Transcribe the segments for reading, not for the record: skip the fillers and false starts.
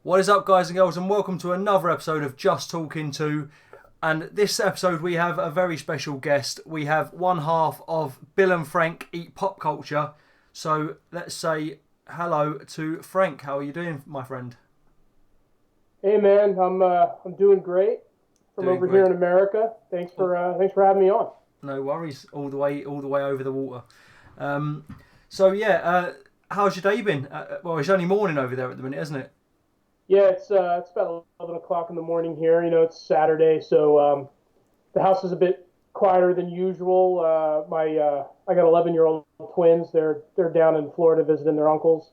What is up, guys and girls, and welcome to another episode of Just Talking To. And this episode we have a very special guest. We have one half of Bill and Frank Eat Pop Culture. So let's say hello to Frank. How are you doing, my friend? Hey man, I'm doing great from Doing over great. here in America. Thanks for having me on. No worries. All the way over the water. How's your day been? Well, it's only morning over there at the minute, isn't it? Yeah, it's about 11 o'clock in the morning here. You know, it's Saturday, so the house is a bit quieter than usual. I got 11-year-old twins. They're down in Florida visiting their uncles,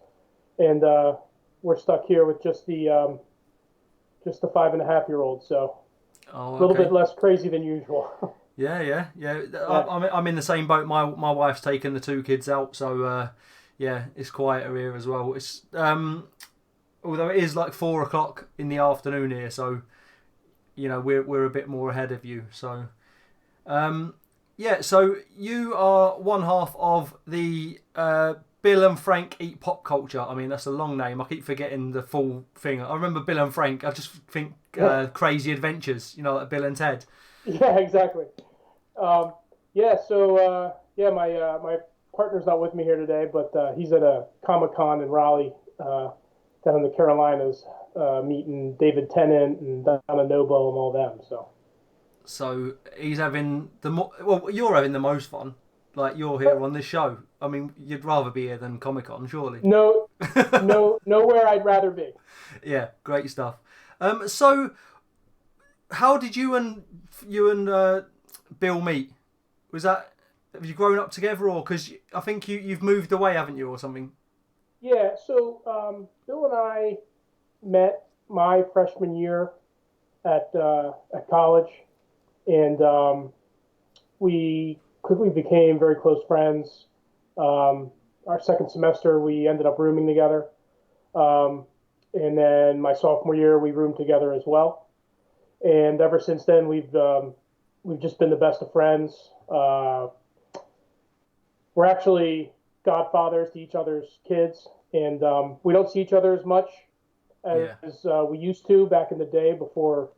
and we're stuck here with just the 5.5-year-old. So Oh, a little okay. bit less crazy than usual. Yeah. Yeah, I'm in the same boat. My wife's taken the two kids out, so yeah, it's quieter here as well. It's although it is like 4 o'clock in the afternoon here, so you know we're a bit more ahead of you. So so you are one half of the Bill and Frank Eat Pop Culture. I mean, that's a long name. I keep forgetting the full thing. I remember Bill and Frank. I just think yeah, Crazy Adventures. You know, like Bill and Ted. yeah, exactly. My partner's not with me here today, but he's at a Comic-Con in Raleigh, down in the Carolinas, meeting David Tennant and Donna Noble and all them. So he's having well, you're having the most fun. Like you're here on this show. I mean, you'd rather be here than Comic Con, surely. No, nowhere I'd rather be. Yeah, great stuff. So how did you and Bill meet? Was that have you grown up together, or because I think you've moved away, haven't you, or something? Yeah, so Bill and I met my freshman year at college, and we quickly became very close friends. Our second semester, we ended up rooming together. And then my sophomore year, we roomed together as well. And ever since then, we've just been the best of friends. We're actually godfathers to each other's kids, and we don't see each other as much Yeah, as we used to back in the day before,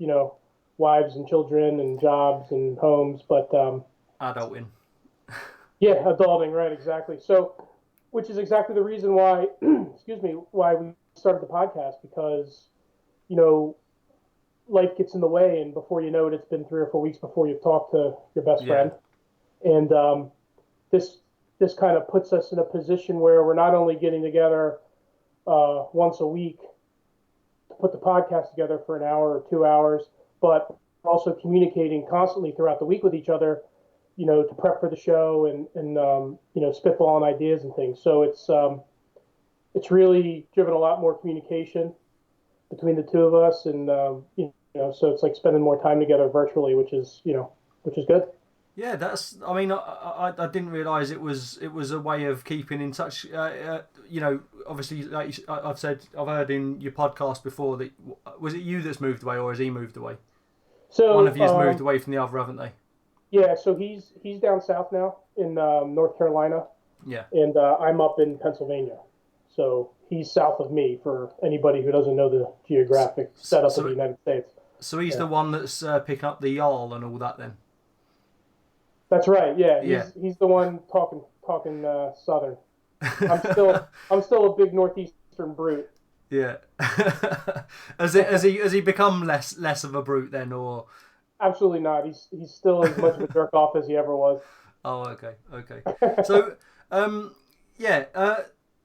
wives and children and jobs and homes. But adulting. yeah, adulting, right? Exactly. So, which is exactly the reason why, excuse me, why we started the podcast, because you know life gets in the way, and before you know it, it's been 3 or 4 weeks before you've talked to your best Yeah, friend, and this this kind of puts us in a position where we're not only getting together once a week to put the podcast together for an hour or 2 hours, but also communicating constantly throughout the week with each other, to prep for the show and spitballing ideas and things. So it's really driven a lot more communication between the two of us, and so it's like spending more time together virtually, which is good. yeah. That's. I mean, I didn't realise it was a way of keeping in touch. Obviously, like I've said, I've heard in your podcast before that was it you that's moved away, or has he moved away? One of So you's moved away from the other, haven't they? yeah, so he's down south now in North Carolina, Yeah. and I'm up in Pennsylvania. So he's south of me for anybody who doesn't know the geographic setup of the So United States. so he's Yeah, the one that's picking up the Jarl and all that then. that's right. Yeah, Yeah. he's the one talking southern. I'm still a big northeastern brute. Yeah. Has he become less of a brute then, or? Absolutely not. He's still as much of a jerk off as he ever was. Oh, okay. So, um, yeah.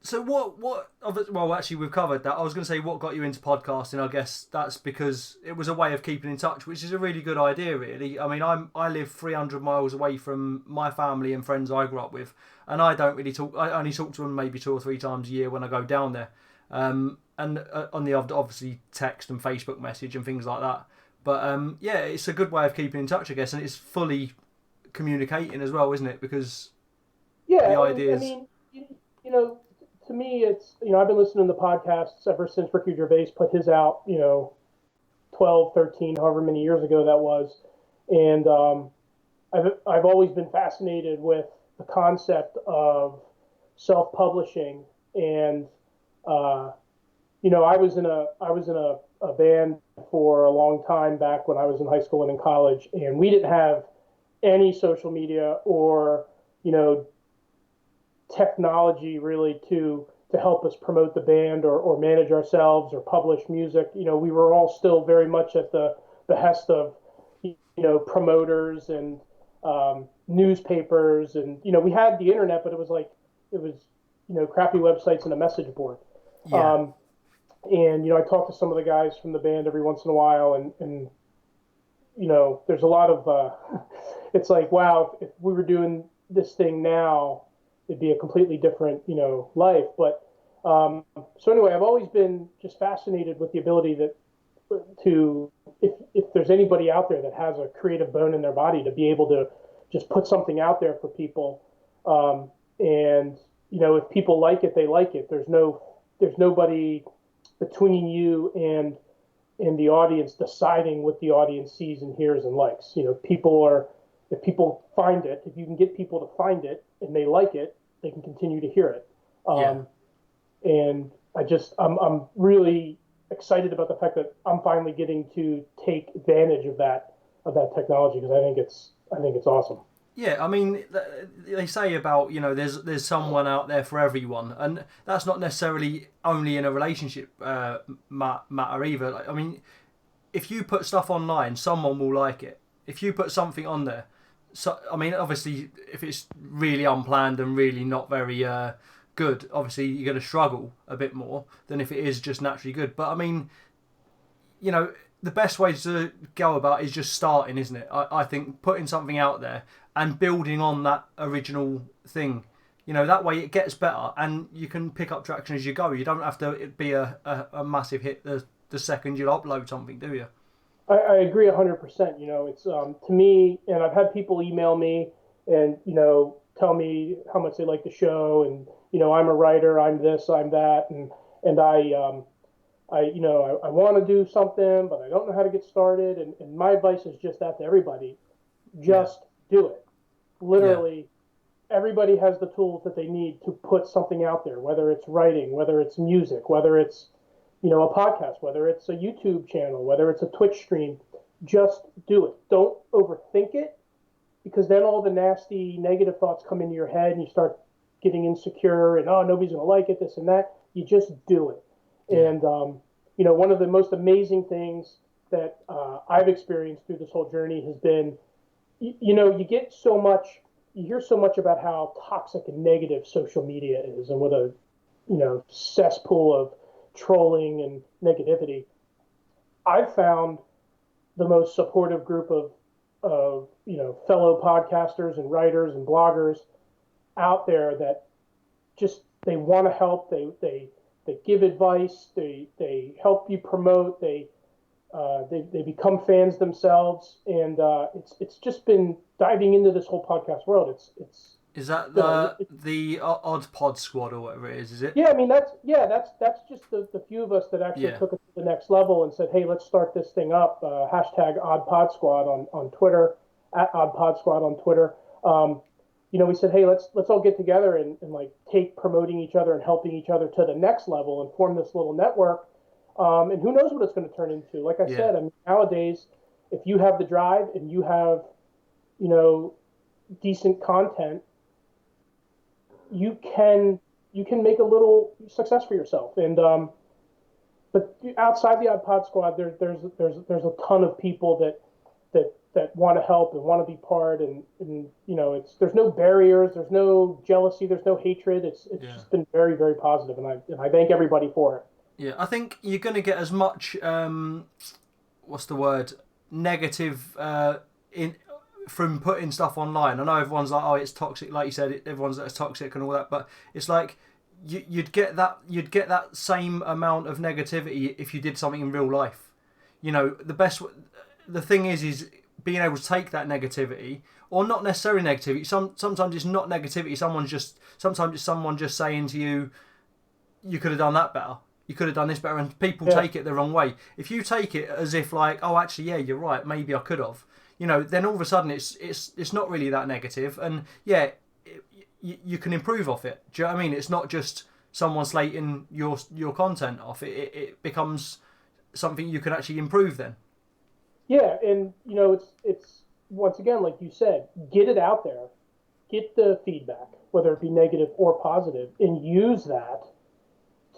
So well, actually, we've covered that. I was going to say what got you into podcasting. I guess that's because it was a way of keeping in touch, which is a really good idea, really. I mean, I live 300 miles away from my family and friends I grew up with, and I don't really talk. I only talk to them maybe 2 or 3 times a year when I go down there. And on the obviously text and Facebook message and things like that. But yeah, it's a good way of keeping in touch, I guess, and it's fully communicating as well, isn't it? Because the Yeah, and I ideas. mean, you know, to me, it's I've been listening to podcasts ever since Ricky Gervais put his out, 12, 13, however many years ago that was, and I've always been fascinated with the concept of self-publishing and uh, I was in a band for a long time back when I was in high school and in college, and we didn't have any social media or you know technology really to help us promote the band or manage ourselves or publish music. We were all still very much at the behest of promoters and newspapers, and we had the internet, but it was crappy websites and a message board. Yeah. And I talk to some of the guys from the band every once in a while, and there's a lot of it's like, wow, if we were doing this thing now, it'd be a completely different life. But so anyway, I've always been just fascinated with the ability that to if there's anybody out there that has a creative bone in their body, to be able to just put something out there for people. And if people like it, they like it. There's nobody between you and the audience deciding what the audience sees and hears and likes. If people find it, if you can get people to find it and they like it, they can continue to hear it. Yeah. And I'm really excited about the fact that I'm finally getting to take advantage of that technology, because I think it's awesome. Yeah, I mean, they say about there's someone out there for everyone, and that's not necessarily only in a relationship matter either. Like, I mean, if you put stuff online, someone will like it. If you put something on there, so I mean, obviously, if it's really unplanned and really not very good, obviously you're going to struggle a bit more than if it is just naturally good. But I mean, the best way to go about is just starting, isn't it? I think putting something out there and building on that original thing. That way it gets better and you can pick up traction as you go. You don't have to be a massive hit the second you upload something, do you? I agree 100%. It's to me, and I've had people email me and tell me how much they like the show, and I'm a writer, I'm this, I'm that, and I want to do something, but I don't know how to get started. And my advice is just that to everybody: just do it. Literally, everybody has the tools that they need to put something out there, whether it's writing, whether it's music, whether it's a podcast, whether it's a YouTube channel, whether it's a Twitch stream. Just do it. Don't overthink it, because then all the nasty negative thoughts come into your head and you start getting insecure and, oh, nobody's going to like it, this and that. You just do it. Yeah. And, one of the most amazing things that I've experienced through this whole journey has been, you hear so much about how toxic and negative social media is, and what a, cesspool of trolling and negativity. I've found the most supportive group of fellow podcasters and writers and bloggers out there that just, they want to help, they give advice, they help you promote, they become fans themselves, and it's just been diving into this whole podcast world. Is that the Odd Pod Squad or whatever it is it? Yeah, I mean that's just the few of us that actually took it to the next level and said, hey, let's start this thing up. Hashtag Odd Pod Squad on Twitter, at Odd Pod Squad on Twitter. We said, hey, let's all get together and like take promoting each other and helping each other to the next level and form this little network. And who knows what it's going to turn into? Like I said, I mean, nowadays, if you have the drive and you have, decent content, you can make a little success for yourself. And but outside the Odd Pod Squad, there's a ton of people that want to help and want to be part, and there's no barriers, there's no jealousy, there's no hatred. It's just been very, very positive, and I thank everybody for it. Yeah, I think you're going to get as much what's the word, negative in from putting stuff online. I know everyone's like, oh, it's toxic, like you said, everyone's like, it's toxic and all that, but it's like you'd get that same amount of negativity if you did something in real life. The thing is being able to take that negativity, or not necessarily negativity. Sometimes it's not negativity. Sometimes it's someone just saying to you, you could have done that better. You could have done this better, and people take it the wrong way. If you take it as if like, oh, actually, yeah, you're right, maybe I could have, then all of a sudden it's not really that negative, and you can improve off it. Do you know what I mean? It's not just someone slating your content off. It becomes something you can actually improve then. Yeah, and it's once again, like you said, get it out there, get the feedback, whether it be negative or positive, and use that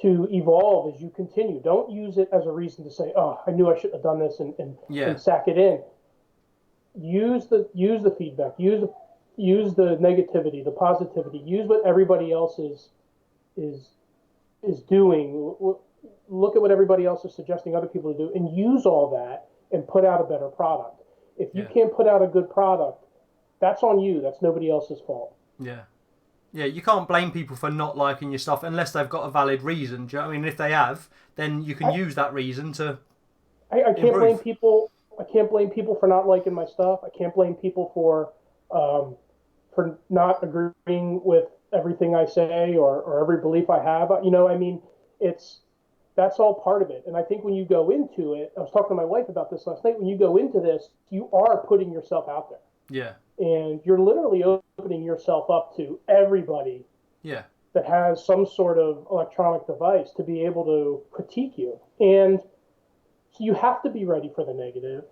to evolve as you continue. Don't use it as a reason to say, "Oh, I knew I shouldn't have done this," and sack it in. Use the feedback. Use the negativity, the positivity. Use what everybody else is doing. Look at what everybody else is suggesting other people to do, and use all that and put out a better product. If you can't put out a good product, that's on you. That's nobody else's fault. Yeah. Yeah, you can't blame people for not liking your stuff unless they've got a valid reason. Do you know what I mean? If they have, then you can use that reason to I can't blame people. I can't blame people for not liking my stuff. I can't blame people for not agreeing with everything I say or every belief I have. I mean, that's all part of it. And I think when you go into it, I was talking to my wife about this last night. When you go into this, you are putting yourself out there. Yeah. And you're literally opening yourself up to everybody that has some sort of electronic device to be able to critique you. And so you have to be ready for the negative.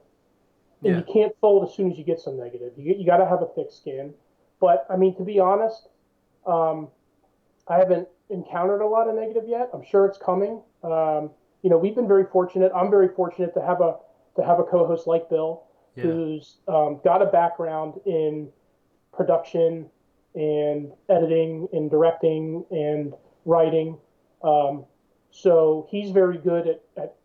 And you can't fold as soon as you get some negative. You got to have a thick skin. But, I mean, to be honest, I haven't encountered a lot of negative yet. I'm sure it's coming. We've been very fortunate. I'm very fortunate to have a co-host like Bill, who's got a background in production and editing and directing and writing. So he's very good at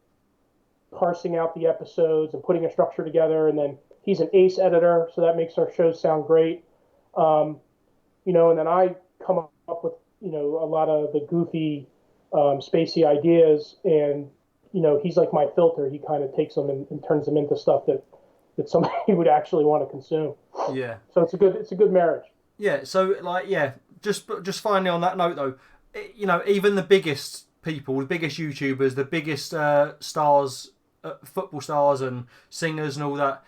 parsing out the episodes and putting a structure together. And then he's an ace editor, so that makes our shows sound great. And then I come up with, a lot of the goofy, spacey ideas, and, he's like my filter. He kind of takes them and turns them into stuff that somebody would actually want to consume. Yeah. So it's a good marriage. Yeah. So just finally on that note though, even the biggest people, the biggest YouTubers, the biggest stars, football stars and singers and all that,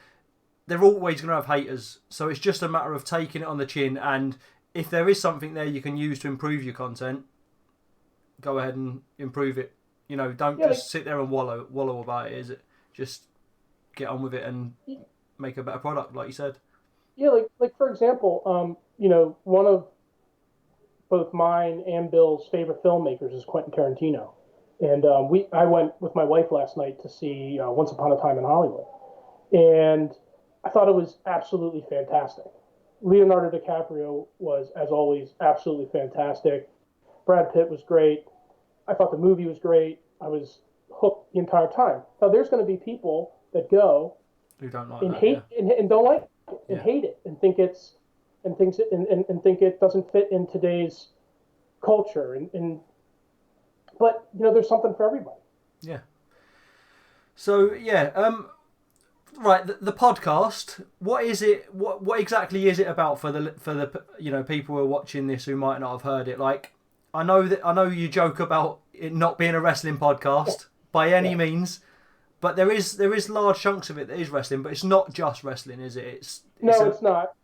they're always going to have haters. So it's just a matter of taking it on the chin, and if there is something there you can use to improve your content, go ahead and improve it. Don't just sit there and wallow about it. Is it just get on with it and make a better product, like you said? Yeah, like for example, one of both mine and Bill's favorite filmmakers is Quentin Tarantino, and I went with my wife last night to see Once Upon a Time in Hollywood, and I thought it was absolutely fantastic. Leonardo DiCaprio was, as always, absolutely fantastic. Brad Pitt was great. I thought the movie was great. I was hooked the entire time. Now, there's going to be people that go who don't like and that, hate and don't like it and hate it and think it doesn't fit in today's culture. But there's something for everybody. Yeah. So right, the podcast. What is it? What exactly is it about for the people who are watching this who might not have heard it? Like, I know you joke about it not being a wrestling podcast by any means, but there is large chunks of it that is wrestling. But it's not just wrestling, is it? It's not.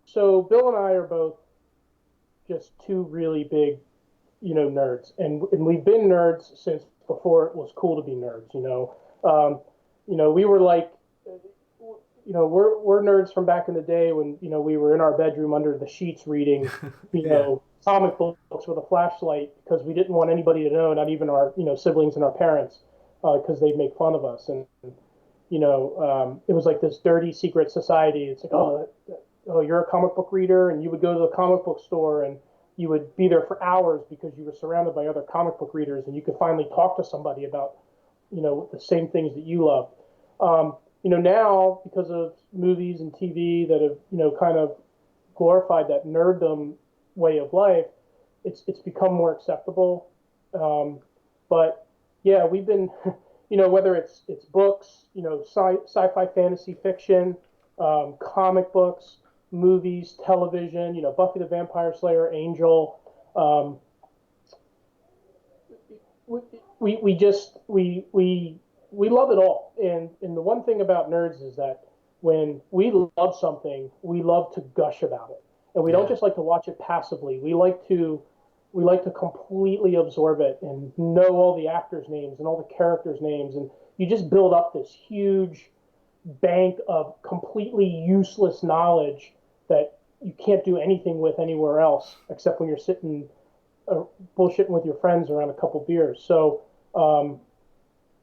So Bill and I are both just two really big, nerds, and we've been nerds since before it was cool to be nerds. We were like, we're nerds from back in the day when we were in our bedroom under the sheets reading, comic books with a flashlight because we didn't want anybody to know, not even our siblings and our parents, because they'd make fun of us, and it was like this dirty secret society. It's like, oh, you're a comic book reader, and you would go to the comic book store and you would be there for hours because you were surrounded by other comic book readers, and you could finally talk to somebody about the same things that you love. Now, because of movies and TV that have kind of glorified that nerddom way of life, it's become more acceptable. But yeah, we've been whether it's books, sci-fi, fantasy fiction, comic books, movies, television, Buffy the Vampire Slayer, Angel. We love it all. And the one thing about nerds is that when we love something, we love to gush about it. and we don't Yeah. just like to watch it passively. We like to completely absorb it and know all the actors' names and all the characters' names, and you just build up this huge bank of completely useless knowledge that you can't do anything with anywhere else except when you're sitting bullshitting with your friends around a couple beers. So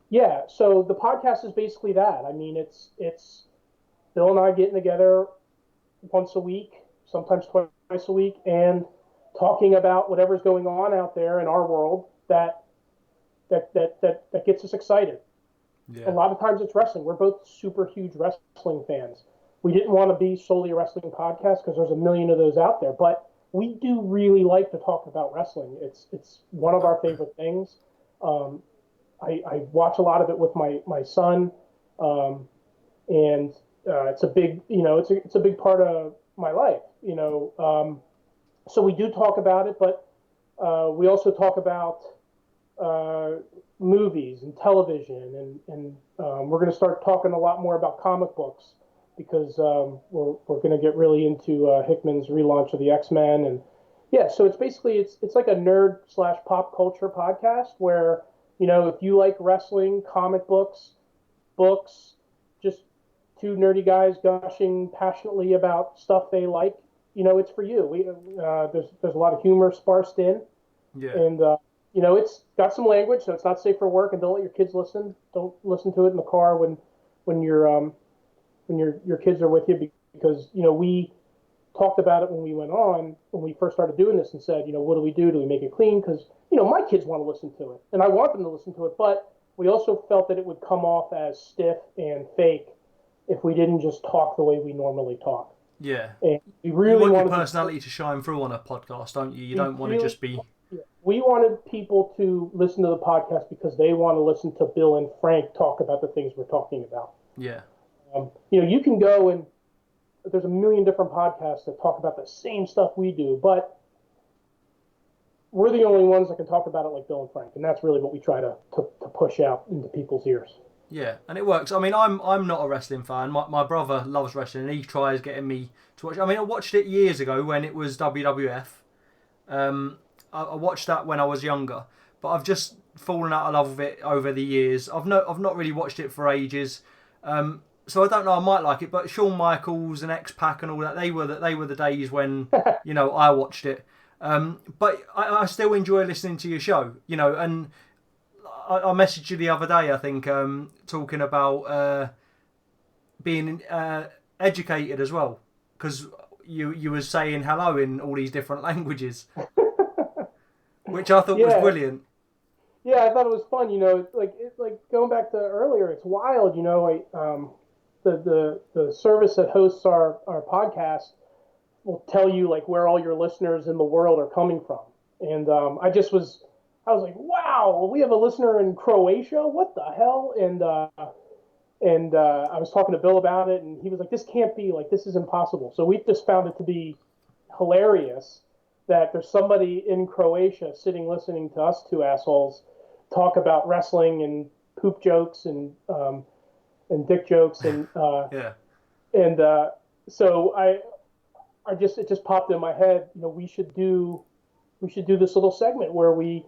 yeah, so the podcast is basically that. I mean, it's Bill and I getting together once a week, sometimes twice a week, and talking about whatever's going on out there in our world that gets us excited. A Yeah. lot of times it's wrestling. We're both super huge wrestling fans. We didn't want to be solely a wrestling podcast because there's a million of those out there, but we do really like to talk about wrestling. It's one of our favorite things. Um, I watch a lot of it with my son, and it's a big it's a big part of my life. So we do talk about it, but we also talk about uh, movies and television, and we're going to start talking a lot more about comic books because we're going to get really into Hickman's relaunch of the X-Men, and yeah, so it's basically it's like a nerd slash pop culture podcast where if you like wrestling, comic books, just two nerdy guys gushing passionately about stuff they like, it's for you. There's a lot of humor sparsed in, Yeah. and it's got some language, so it's not safe for work. And don't let your kids listen. Don't listen to it in the car when your kids are with you, because we talked about it when we first started doing this, and said, what do we do? Do we make it clean? Because my kids want to listen to it, and I want them to listen to it, but we also felt that it would come off as stiff and fake if we didn't just talk the way we normally talk. Yeah. And we You really want your wanted personality to shine through on a podcast, don't you? You we don't want to really just be. we wanted people to listen to the podcast because they want to listen to Bill and Frank talk about the things we're talking about. Yeah. You can go and there's a million different podcasts that talk about the same stuff we do, but we're the only ones that can talk about it like Bill and Frank, and that's really what we try to push out into people's ears. Yeah, and it works. I mean, I'm not a wrestling fan. My brother loves wrestling, and he tries getting me to watch. I mean, I watched it years ago when it was WWF. I watched that when I was younger, but I've just fallen out of love with it over the years. I've not really watched it for ages. So I don't know. I might like it, but Shawn Michaels and X-Pac and all that, they were the days when I watched it. But I still enjoy listening to your show. And I messaged you the other day, I think, talking about being educated as well, because you were saying hello in all these different languages, which I thought was brilliant. Yeah, I thought it was fun. It's like going back to earlier. It's wild. The service that hosts our podcast will tell you like where all your listeners in the world are coming from, and I was like, wow, we have a listener in Croatia. What the hell? And I was talking to Bill about it, and he was like, this can't be, like, this is impossible. So we just found it to be hilarious that there's somebody in Croatia sitting listening to us two assholes talk about wrestling and poop jokes and dick jokes Yeah. and so it just popped in my head. We should do this little segment where we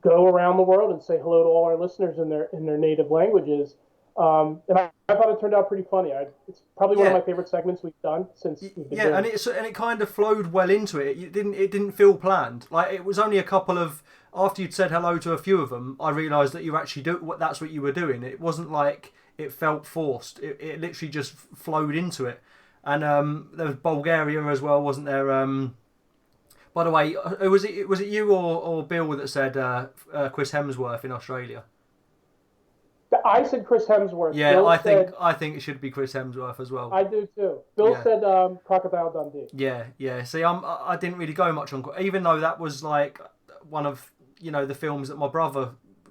go around the world and say hello to all our listeners in their native languages. And I thought it turned out pretty funny. It's probably one of my favorite segments we've done since we've been doing it. And it kind of flowed well into it. It didn't feel planned. Like, it was only a couple of, after you'd said hello to a few of them, I realised that you actually that's what you were doing. It wasn't like it felt forced. It literally just flowed into it. And there was Bulgaria as well, wasn't there? By the way, was it you or Bill that said Chris Hemsworth in Australia? I said Chris Hemsworth. Yeah, Bill I think it should be Chris Hemsworth as well. I do too. Bill said Crocodile Dundee. Yeah. See, I didn't really go much on, even though that was like one of the films that my brother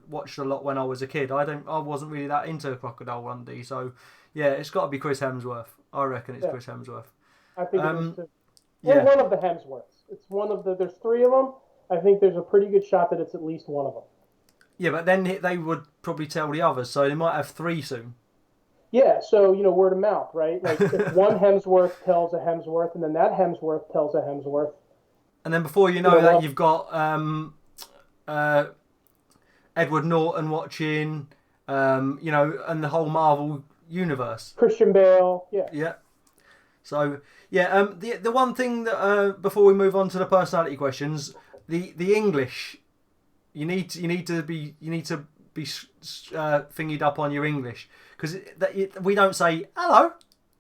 watched a lot when I was a kid. I wasn't really that into Crocodile Dundee, so yeah, it's got to be Chris Hemsworth. I reckon it's Chris Hemsworth. I think it is too. Or one of the Hemsworths. It's one of the. There's three of them. I think there's a pretty good shot that it's at least one of them. Yeah, but then they would probably tell the others, so they might have three soon. Yeah, so word of mouth, right? Like if one Hemsworth tells a Hemsworth, and then that Hemsworth tells a Hemsworth, And then before you know that, well, you've got uh, Edward Norton watching, and the whole Marvel universe. Christian Bale, yeah. Yeah. So yeah, the one thing that before we move on to the personality questions, the English, you need to be thingied up on your English, because we don't say hello.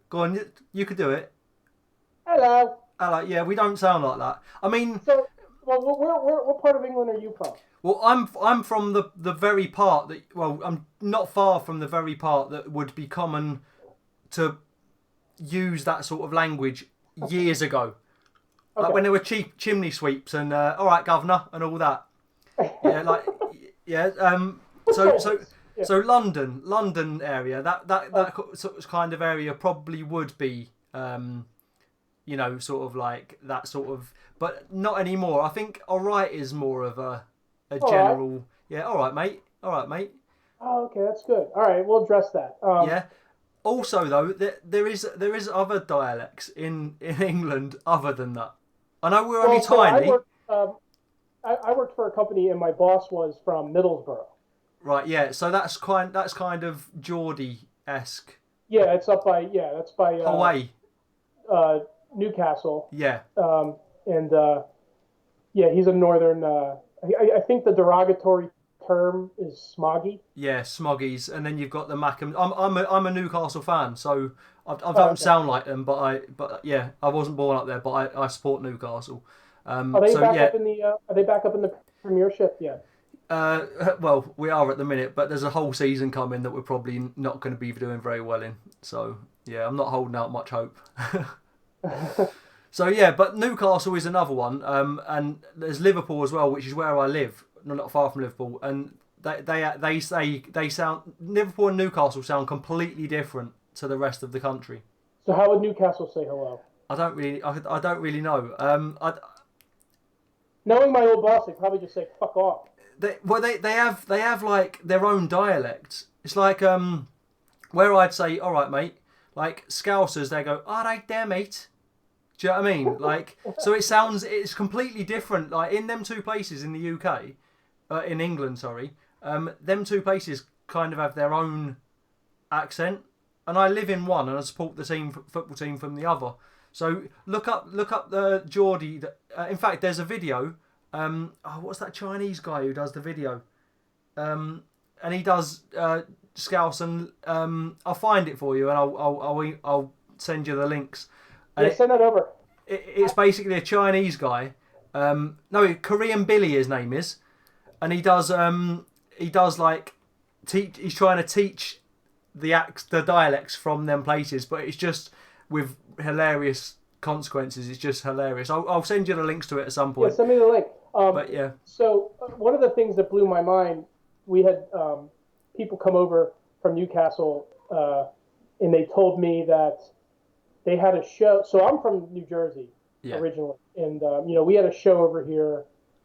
Go on, you could do it. Hello. Hello, yeah, we don't sound like that. I mean, So, well, what part of England are you from? well, I'm from the very part that, well, I'm not far from the very part that would be common to use that sort of language years ago, like Okay. when there were cheap chimney sweeps and all right, governor, and all that. Yeah, like yeah. So so Consultants. Yeah. so London area. That Okay. sort of kind of area probably would be sort of like that sort of, but not anymore. I think all right is more of a All right. general. Yeah, all right, mate. All right, mate. Oh, okay, that's good. All right, we'll address that. Yeah. Also, though, there is other dialects in England other than that. I know we're only Well, so I tiny. worked. I worked for a company, and my boss was from Middlesbrough. Right, yeah. So that's kind of Geordie esque. Yeah, that's by Hawaii. Newcastle. Yeah. And yeah, he's a northern. I think the derogatory term is smoggy. Yeah, Smoggies, and then you've got the Mackham. I'm a Newcastle fan, so I Oh, don't okay. sound like them, but yeah, I wasn't born up there, but I support Newcastle. Are they So back yeah, up in the? Are they back up in the Premiership yet? well, we are at the minute, but there's a whole season coming that we're probably not going to be doing very well in. So yeah, I'm not holding out much hope. So yeah, but Newcastle is another one, and there's Liverpool as well, which is where I live, not far from Liverpool, and they sound, Liverpool and Newcastle sound completely different to the rest of the country. So how would Newcastle say hello? I don't really know. Knowing my old boss, they'd probably just say "fuck off." They have like their own dialects. It's like where I'd say all right, mate. Like Scousers, they go all right there, mate. Do you know what I mean? Like, so it's completely different. Like in them two places in the UK, in England, sorry, them two places kind of have their own accent, and I live in one and I support the football team from the other. So look up the Geordie. In fact, there's a video. What's that Chinese guy who does the video? And he does Scouse, and I'll find it for you, and I'll send you the links. And Yeah, send that over. it's basically a Chinese guy. No, Korean Billy his name is, and he does like he's trying to teach the dialects from them places, but it's just with hilarious consequences. It's just hilarious. I'll send you the links to it at some Yeah, point. send me the link. But yeah, So one of the things that blew my mind, we had people come over from Newcastle, and they told me that they had a show. So I'm from New Jersey yeah, originally, and we had a show over here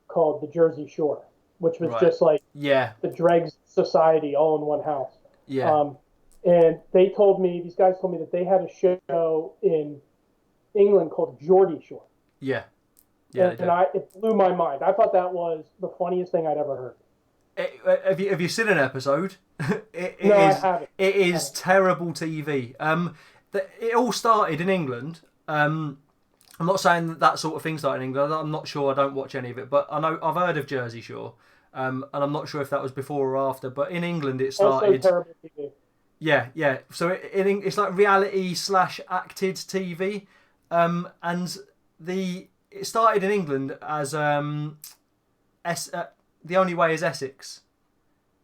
called the Jersey Shore, which was right, just like yeah, the Dregs Society all in one house. yeah, Um, and these guys told me that they had a show in England called Geordie Shore. yeah, yeah. They And do. it blew my mind. I thought that was the funniest thing I'd ever heard. Have you seen an episode? it No, I is haven't. it is terrible TV. It all started in England. I'm not saying that sort of thing started in England. I'm not sure. I don't watch any of it, but I know I've heard of Jersey Shore. And I'm not sure if that was before or after. But in England, it Also started. terrible TV. Yeah, yeah. So it's like reality slash acted TV, and it started in England as the only way is Essex.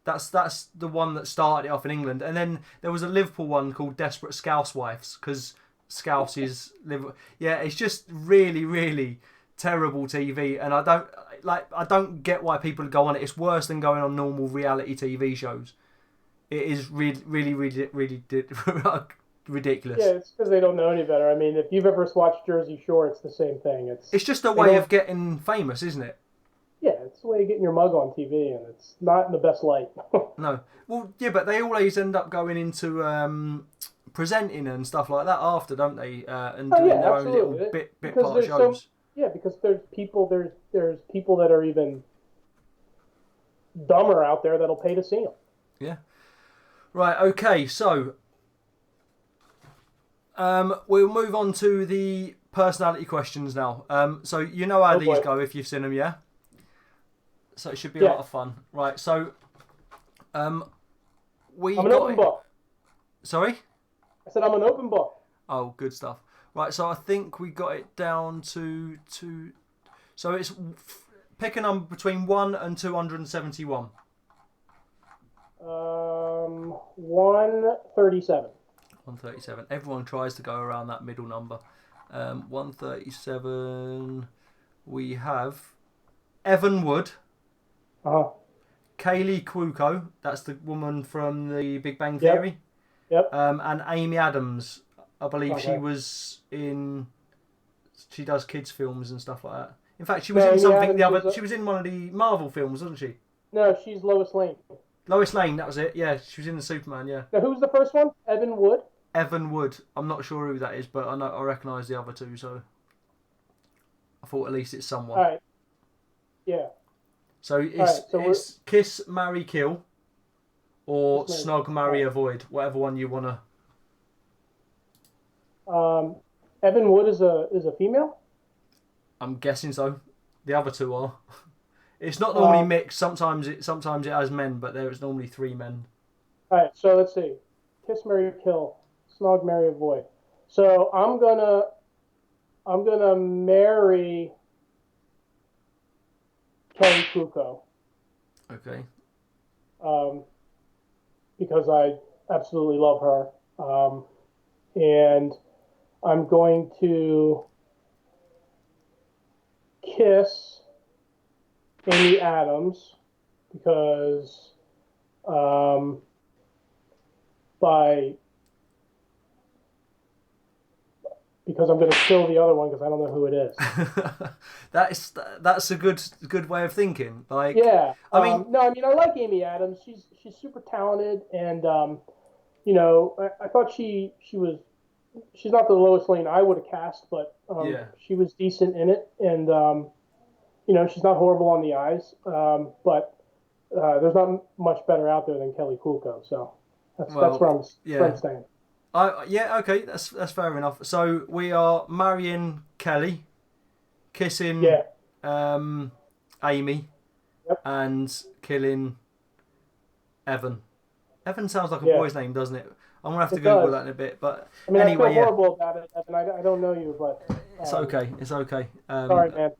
That's the one that started it off in England, and then there was a Liverpool one called Desperate Scousewives, because Scouse is Liverpool. Yeah, it's just really, really terrible TV, and I don't get why people go on it. It's worse than going on normal reality TV shows. It is really, really, really, really ridiculous. Yeah, it's because they don't know any better. I mean, if you've ever watched Jersey Shore, it's the same thing. It's just a They way don't. of getting famous, isn't it? Yeah, it's the way of getting your mug on TV, and it's not in the best light. No. Well, yeah, but they always end up going into presenting and stuff like that after, don't they? And Oh doing yeah, their own little absolutely. bit Because part there's so shows. yeah, because there's people that are even dumber out there that'll pay to see them. Yeah. Right. Okay. So we'll move on to the personality questions now. So you know how Oh these boy. go if you've seen them, yeah. So it should be a Yeah, lot of fun. Right. So we I'm an got open it. book. Sorry. I said I'm an open book. Oh, good stuff. Right. So I think we got it down to two. So it's pick a number between 1 and 271. 137. 137. Everyone tries to go around that middle number. 137. We have Evan Wood, Uh-huh. Kaylee Cuoco, that's the woman from the Big Bang Yep. Theory, Yep. and Amy Adams. I believe she Okay. was in. She does kids films and stuff like that. In fact, she was No, in Amy something Adams She was in one of the Marvel films, wasn't she? No, she's Lois Lane. Lois Lane, that was it. Yeah, she was in the Superman. Yeah. Now, who's the first one? Evan Wood. Evan Wood. I'm not sure who that is, but I recognise the other two, so I thought at least it's someone. All right. Yeah. So it's Kiss, Marry, Kill, or Kiss, Snog, Marry, Marry, Kill. Avoid, whatever one you wanna. Evan Wood is a female. I'm guessing so. The other two are. It's not normally mixed. Sometimes it has men, but there is normally 3 men. All right. So let's see. Kiss, Marry, Kill, Snog, Marry, Avoid. So I'm gonna marry Kelly Kuko. Okay. Because I absolutely love her. And I'm going to kiss Amy Adams because I'm going to kill the other one because I don't know who it is. That's a good way of thinking. Like, Yeah. I mean, no, I mean I like Amy Adams. She's super talented, and I thought she's not the Lois Lane I would have cast, but yeah. she was decent in it, and she's not horrible on the eyes, but there's not much better out there than Kelly Kuko, so that's where I'm staying. Yeah, okay, that's fair enough. So we are marrying Kelly, kissing Amy, Yep. and killing Evan. Evan sounds like a boy's name, doesn't it? I'm gonna have to Google that in a bit, but I mean, anyway, I feel horrible about it, Evan. I don't know you, but it's okay. It's okay. Sorry, man.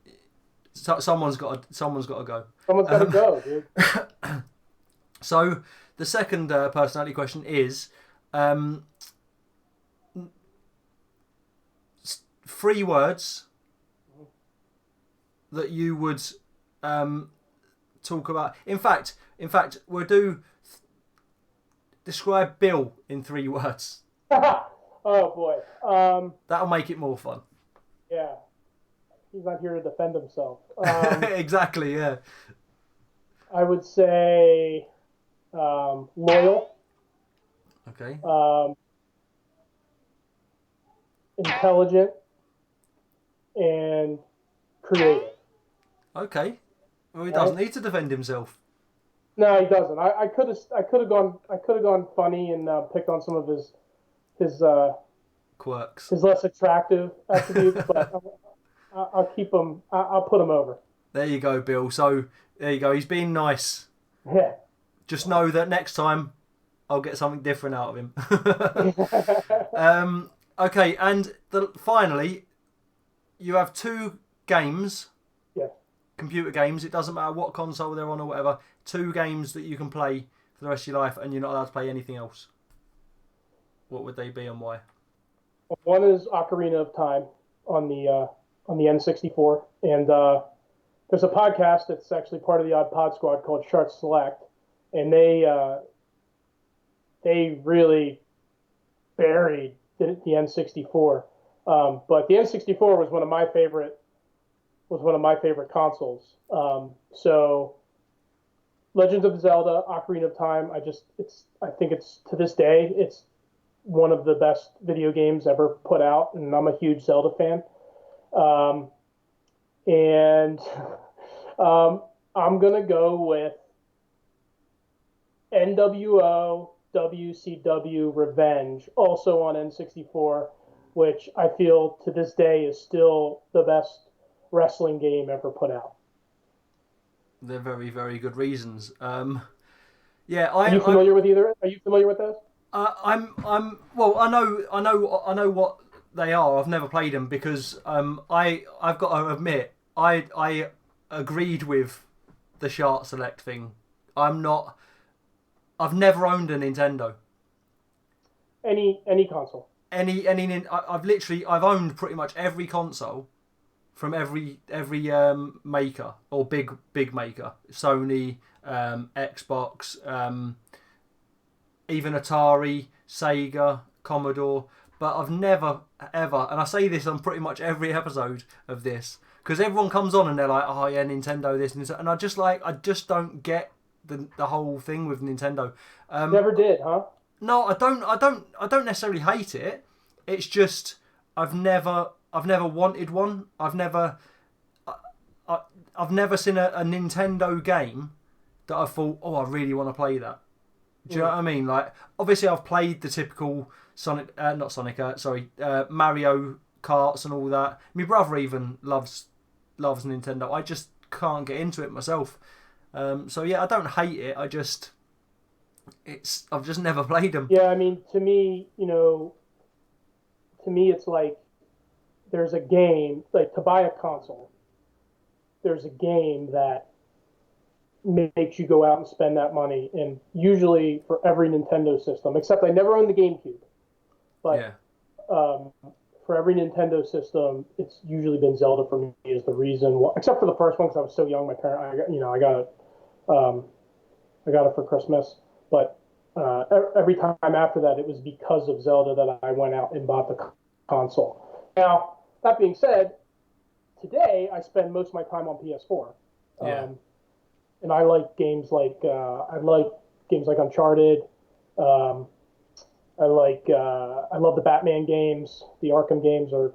Someone's got to go. Someone's got to go, dude. So the second personality question is 3 words that you would talk about. In fact, we'll describe Bill in 3 words. Oh boy. That'll make it more fun. Yeah. He's not here to defend himself. Exactly. Yeah. I would say loyal. Okay. Intelligent and creative. Okay. Well, he doesn't need to defend himself. No, he doesn't. I could have gone funny and picked on some of his Quirks. his less attractive attributes, but I'll keep him. I'll put him over. There you go, Bill. So there you go. He's being nice. Yeah. Just know that next time I'll get something different out of him. Okay, and finally, you have 2 games. Yeah. Computer games. It doesn't matter what console they're on or whatever. 2 games that you can play for the rest of your life, and you're not allowed to play anything else. What would they be and why? One is Ocarina of Time on the N64, and there's a podcast that's actually part of the Odd Pod Squad called Shart Select, and they really buried the N64. But the N64 was one of my favorite was one of my favorite consoles. So Legend of Zelda: Ocarina of Time, I think it's to this day it's one of the best video games ever put out, and I'm a huge Zelda fan. Um, and I'm gonna go with NWO WCW Revenge, also on N64, which I feel to this day is still the best wrestling game ever put out. They're very, very good reasons. Yeah, Are you familiar with either? Are you familiar with those? Well, I know what they are. I've never played them because I've got to admit, I agreed with the Chart Select thing. I've never owned a Nintendo. Any console. I've owned pretty much every console from every maker or big maker. Sony, Xbox, even Atari, Sega, Commodore, but I've never ever, and I say this on pretty much every episode of this, because everyone comes on and they're like, oh yeah, Nintendo this, and I just don't get the whole thing with Nintendo. Never did, huh? No, I don't necessarily hate it. It's just I've never wanted one. I've never seen a Nintendo game that I thought, oh, I really want to play that. Do you know what I mean? Like, obviously, I've played the typical Mario Karts and all that. My brother even loves Nintendo. I just can't get into it myself. So yeah, I don't hate it. I've just never played them. Yeah, I mean, to me, it's like there's a game, like to buy a console, there's a game that makes you go out and spend that money. And usually for every Nintendo system, except I never owned the GameCube, but Yeah. For every Nintendo system, it's usually been Zelda for me is the reason why, except for the first one because I was so young. I got it for Christmas, but every time after that, it was because of Zelda that I went out and bought the console. Now, that being said, today I spend most of my time on PS4. Yeah. And I like games like Uncharted. I love the Batman games. The Arkham games are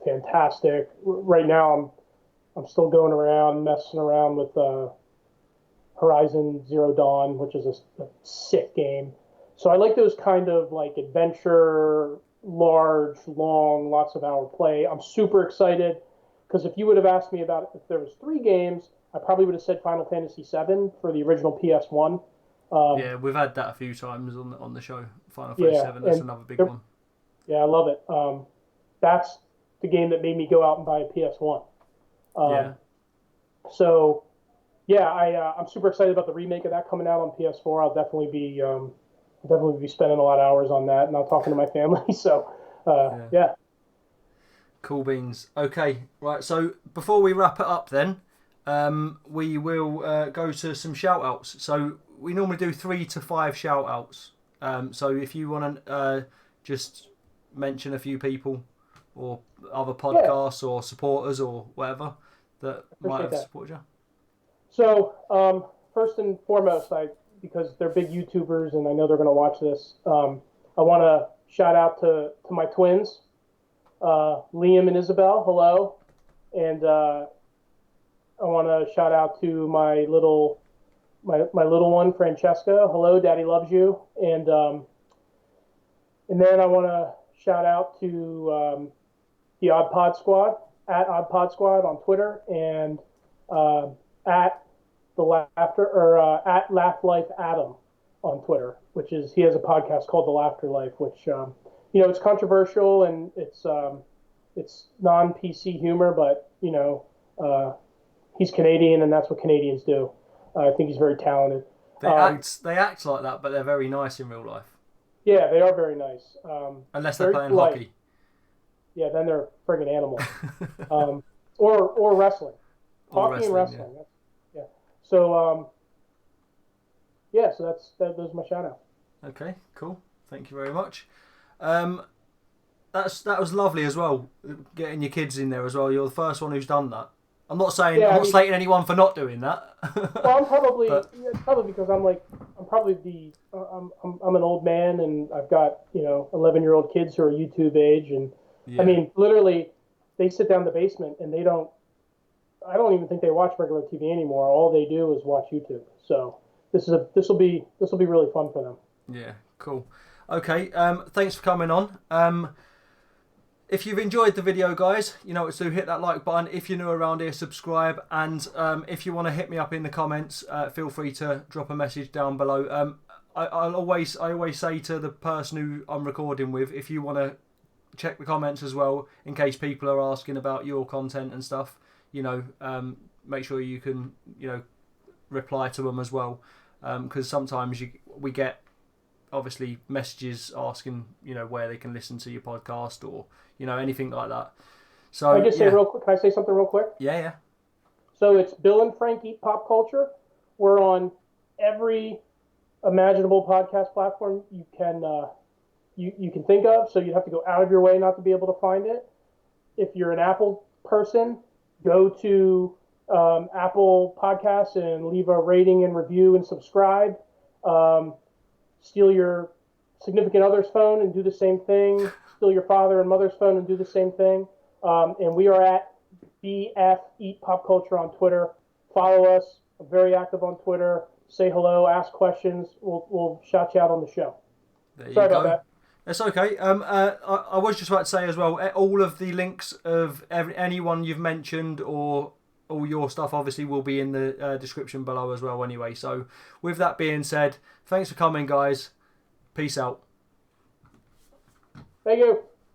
fantastic. Right now, I'm still going around messing around with Horizon Zero Dawn, which is a sick game. So I like those kind of like adventure, large, long, lots of hour play. I'm super excited because if you would have asked me about if there was 3 games, I probably would have said Final Fantasy VII for the original PS1. Yeah, we've had that a few times on the show. Final Fantasy VII, that's another big one. Yeah, I love it. That's the game that made me go out and buy a PS1. Yeah. So, yeah, I'm super excited about the remake of that coming out on PS4. I'll definitely be spending a lot of hours on that, and I'm talking to my family. So, yeah. Cool beans. Okay, right. So before we wrap it up, then we will go to some shout outs. So we normally do 3 to 5 shout outs. So if you want to just mention a few people or other podcasts or supporters or whatever that might have supported you. So first and foremost, because they're big YouTubers and I know they're going to watch this, I want to shout out to my twins, Liam and Isabel. Hello. And I want to shout out to my little one, Francesca. Hello, Daddy loves you. And then I want to shout out to the Odd Pod Squad, at Odd Pod Squad on Twitter, and at the Laughter or at Laugh Life Adam on Twitter, he has a podcast called The Laughter Life, which it's controversial and it's non-PC humor, but he's Canadian and that's what Canadians do. I think he's very talented. They act like that, but they're very nice in real life. Yeah, they are very nice. Unless they're playing hockey. Yeah, then they're friggin' animals. Or wrestling. Hockey and wrestling. Yeah. So so those are my shout outs. Okay, cool. Thank you very much. That was lovely as well, getting your kids in there as well. You're the first one who's done that. I'm not saying Yeah, I'm not slating anyone for not doing that. well, I'm probably But it's probably because I'm probably I'm an old man, and I've got 11-year-old kids who are YouTube age, and I yeah, mean literally they sit down in the basement and they don't. I don't even think they watch regular TV anymore. All they do is watch YouTube. So this will be really fun for them. yeah, cool. Okay, thanks for coming on. If you've enjoyed the video, guys, you know what to do. Hit that like button. If you're new around here, subscribe. And if you want to hit me up in the comments, feel free to drop a message down below. I always say to the person who I'm recording with, if you want to check the comments as well, in case people are asking about your content and stuff, make sure you can, reply to them as well. Because sometimes we get obviously messages asking where they can listen to your podcast or anything like that. So Can I just say real quick? Can I say something real quick? Yeah. So it's Bill and Frank Eat Pop Culture. We're on every imaginable podcast platform you can think of. So you'd have to go out of your way not to be able to find it. If you're an Apple person, go to Apple Podcasts and leave a rating and review and subscribe. Steal your significant other's phone and do the same thing. Steal your father and mother's phone and do the same thing. And we are at BF Eat Pop Culture on Twitter. Follow us. I'm very active on Twitter. Say hello, ask questions. We'll shout you out on the show. Sorry about that. It's okay. I was just about to say as well, all of the links of anyone you've mentioned or all your stuff obviously will be in the description below as well anyway. So with that being said, thanks for coming, guys. Peace out. Thank you.